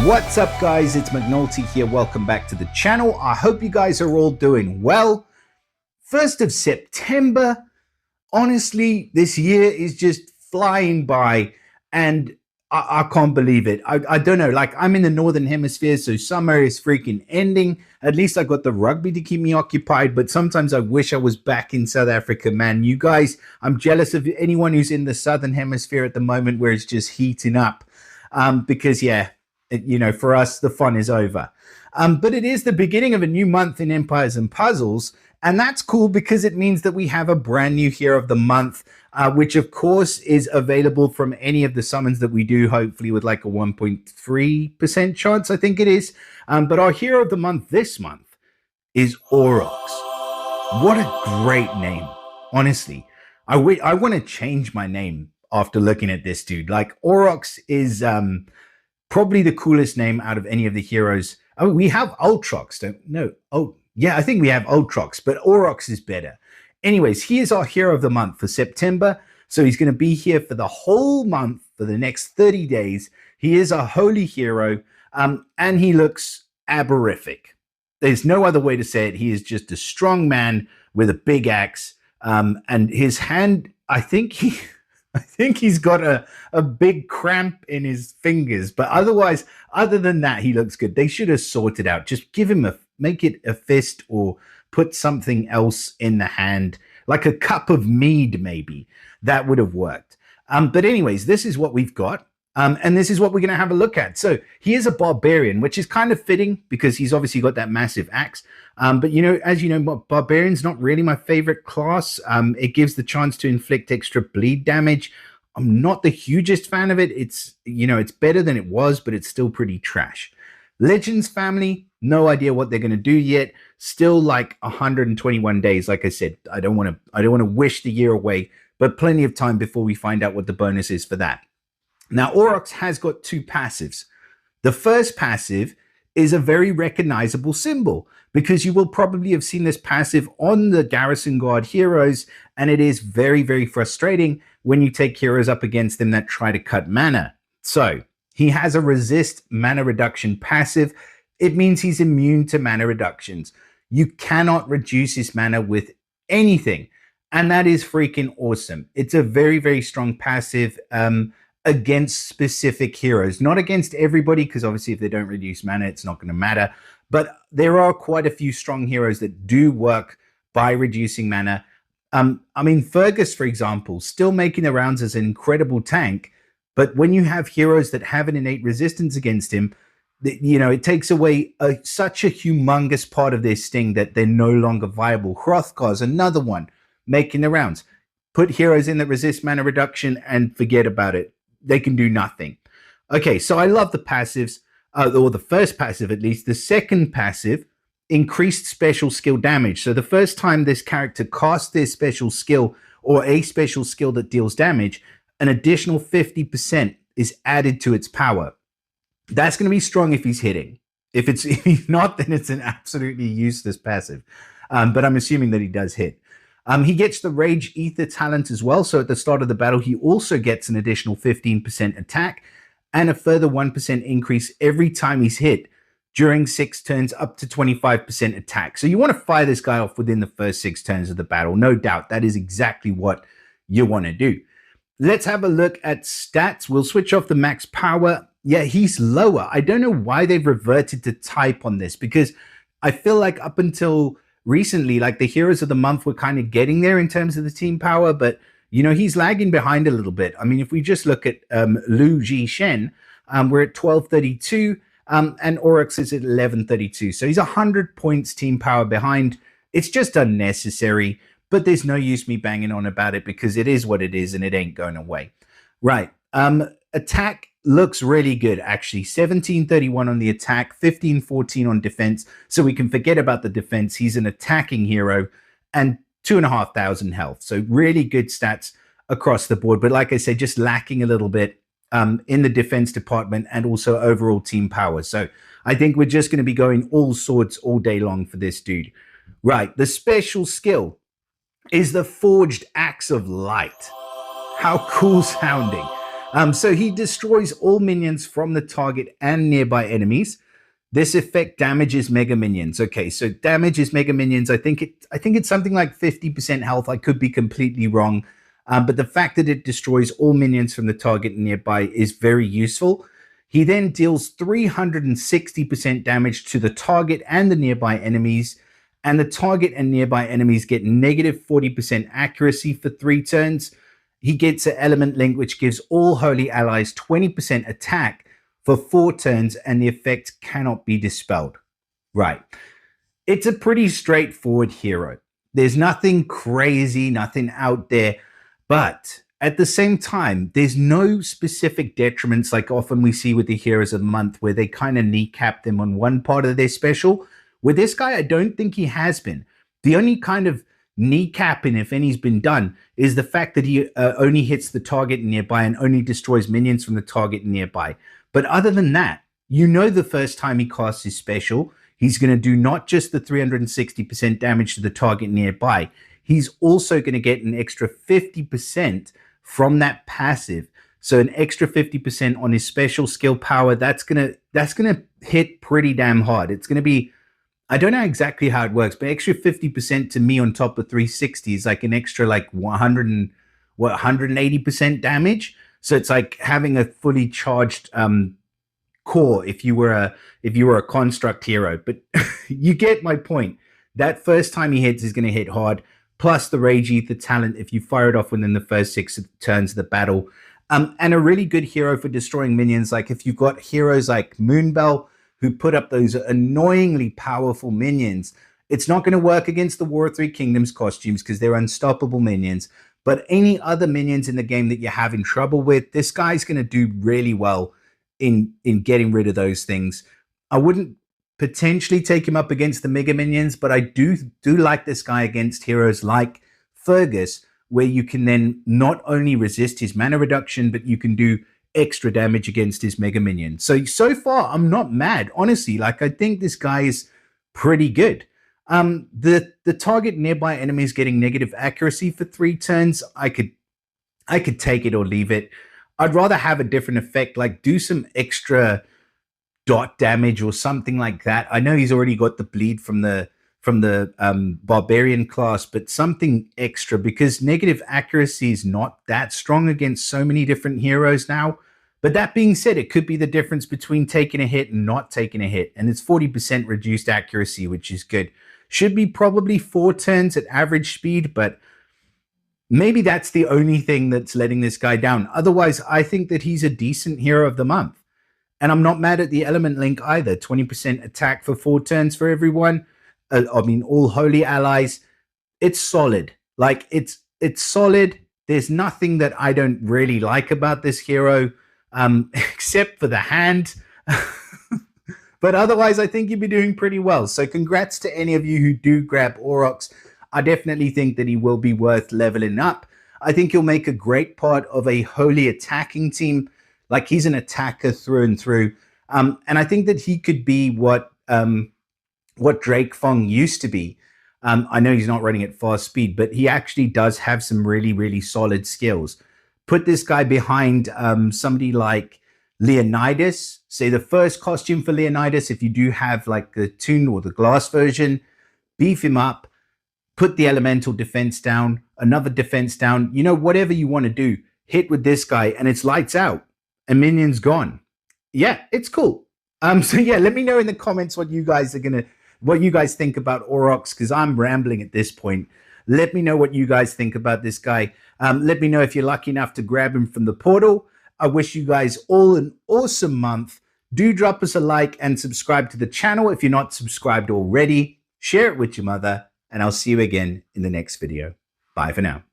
What's up, guys? It's McNulty here. Welcome back to the channel. I hope you guys are all doing well. 1st of September. Honestly, this year is just flying by and I can't believe it. I don't know, like I'm in the Northern Hemisphere, so summer is freaking ending. At least I got the rugby to keep me occupied, but sometimes I wish I was back in South Africa, man. You guys, I'm jealous of anyone who's in the Southern Hemisphere at the moment where it's just heating up because, yeah, for us, the fun is over. But it is the beginning of a new month in Empires and Puzzles. And that's cool because it means that we have a brand new Hero of the Month, which of course is available from any of the summons that we do, hopefully with like a 1.3% chance, I think it is. But our Hero of the Month this month is AUROX. What a great name. Honestly, I want to change my name after looking at this dude. Like AUROX is probably the coolest name out of any of the heroes. I mean, we have ULTROX, yeah, I think we have ULTROX, but AUROX is better. Anyways, he is our Hero of the Month for September. So he's going to be here for the whole month for the next 30 days. He is a holy hero, and he looks aborific. There's no other way to say it. He is just a strong man with a big axe, and his hand, I think he's got a big cramp in his fingers, but otherwise, other than that, he looks good. They should have sorted out. Just give him make it a fist or put something else in the hand, like a cup of mead, maybe. That would have worked. But anyways, this is what we've got. And this is what we're going to have a look at. So he is a barbarian, which is kind of fitting because he's obviously got that massive axe. But, as you know, barbarian's not really my favorite class. It gives the chance to inflict extra bleed damage. I'm not the hugest fan of it. It's better than it was, but it's still pretty trash. Legends family, no idea what they're going to do yet. Still like 121 days. Like I said, I don't want to wish the year away, but plenty of time before we find out what the bonus is for that. Now, AUROX has got two passives. The first passive is a very recognizable symbol because you will probably have seen this passive on the Garrison Guard heroes, and it is very, very frustrating when you take heroes up against them that try to cut mana. So he has a resist mana reduction passive. It means he's immune to mana reductions. You cannot reduce his mana with anything, and that is freaking awesome. It's a very, very strong passive against specific heroes, not against everybody, because obviously if they don't reduce mana, it's not going to matter. But there are quite a few strong heroes that do work by reducing mana. I mean, Fergus, for example, still making the rounds as an incredible tank, but when you have heroes that have an innate resistance against him, it takes away such a humongous part of their sting that they're no longer viable. Hrothgar's another one making the rounds. Put heroes in that resist mana reduction and forget about it. They can do nothing. Okay, so I love the passives, or the first passive at least. The second passive, increased special skill damage. So the first time this character casts their special skill or a special skill that deals damage, an additional 50% is added to its power. That's going to be strong if he's hitting. If he's not, then it's an absolutely useless passive. But I'm assuming that he does hit. He gets the Rage Ether talent as well. So at the start of the battle, he also gets an additional 15% attack and a further 1% increase every time he's hit during 6 turns, up to 25% attack. So you want to fire this guy off within the first 6 turns of the battle. No doubt. That is exactly what you want to do. Let's have a look at stats. We'll switch off the max power. Yeah, he's lower. I don't know why they've reverted to type on this, because I feel like up until recently, like the heroes of the month were kind of getting there in terms of the team power, but he's lagging behind a little bit. I mean, if we just look at Lu Ji-shen, we're at 1232, and AUROX is at 1132. So he's 100 points team power behind. It's just unnecessary, but there's no use me banging on about it because it is what it is and it ain't going away. Right. Attack looks really good, actually. 1731 on the attack, 1514 on defense. So we can forget about the defense. He's an attacking hero and 2,500 health. So really good stats across the board. But like I said, just lacking a little bit in the defense department and also overall team power. So I think we're just going to be going all swords all day long for this dude. Right. The special skill is the Forged Axe of Light. How cool sounding. So he destroys all minions from the target and nearby enemies. This effect damages mega minions. Okay, so damages mega minions. I think it's something like 50% health. I could be completely wrong, but the fact that it destroys all minions from the target and nearby is very useful. He then deals 360% damage to the target and the nearby enemies, and the target and nearby enemies get negative 40% accuracy for 3 turns. He gets an element link which gives all holy allies 20% attack for 4 turns, and the effect cannot be dispelled. Right. It's a pretty straightforward hero. There's nothing crazy, nothing out there, but at the same time, there's no specific detriments like often we see with the Heroes of the Month where they kind of kneecap them on one part of their special. With this guy, I don't think he has been. The only kind of kneecapping, if any's been done, is the fact that he only hits the target nearby and only destroys minions from the target nearby. But other than that, you know the first time he casts his special, he's going to do not just the 360% damage to the target nearby, he's also going to get an extra 50% from that passive. So an extra 50% on his special skill power, that's gonna hit pretty damn hard. It's gonna be, I don't know exactly how it works, but extra 50% to me on top of 360 is like an extra like 180% damage. So it's like having a fully charged core if you were a construct hero. But you get my point. That first time he hits is going to hit hard. Plus the Rage Ether talent if you fire it off within the first 6 turns of the battle. And a really good hero for destroying minions. Like if you've got heroes like Moonbell who put up those annoyingly powerful minions, it's not going to work against the War of Three Kingdoms costumes because they're unstoppable minions. But any other minions in the game that you're having trouble with, this guy's going to do really well in getting rid of those things. I wouldn't potentially take him up against the mega minions, but I do like this guy against heroes like Fergus, where you can then not only resist his mana reduction, but you can do extra damage against his mega minion. So far, I'm not mad. Honestly, like I think this guy is pretty good. The target nearby enemies getting negative accuracy for 3 turns, I could take it or leave it. I'd rather have a different effect, like do some extra dot damage or something like that. I know he's already got the bleed from the barbarian class, but something extra, because negative accuracy is not that strong against so many different heroes now. But that being said, it could be the difference between taking a hit and not taking a hit, and it's 40% reduced accuracy, which is good. Should be probably 4 turns at average speed, but maybe that's the only thing that's letting this guy down. Otherwise, I think that he's a decent hero of the month. And I'm not mad at the element link either. 20% attack for 4 turns for everyone. I mean, all holy allies. It's solid. Like, it's solid. There's nothing that I don't really like about this hero, except for the hand. But otherwise, I think you'd be doing pretty well. So congrats to any of you who do grab AUROX. I definitely think that he will be worth leveling up. I think he'll make a great part of a holy attacking team. Like, he's an attacker through and through. And I think that he could be what Drake Fong used to be. I know he's not running at fast speed, but he actually does have some really, really solid skills. Put this guy behind somebody like Leonidas. Say the first costume for Leonidas, if you do have like the Toon or the glass version, beef him up, put the elemental defense down, another defense down, you know, whatever you want to do, hit with this guy and it's lights out. A minion's gone. Yeah, it's cool. So yeah, let me know in the comments what you guys think about AUROX, because I'm rambling at this point. Let me know what you guys think about this guy. Let me know if you're lucky enough to grab him from the portal. I wish you guys all an awesome month. Do drop us a like and subscribe to the channel if you're not subscribed already. Share it with your mother, and I'll see you again in the next video. Bye for now.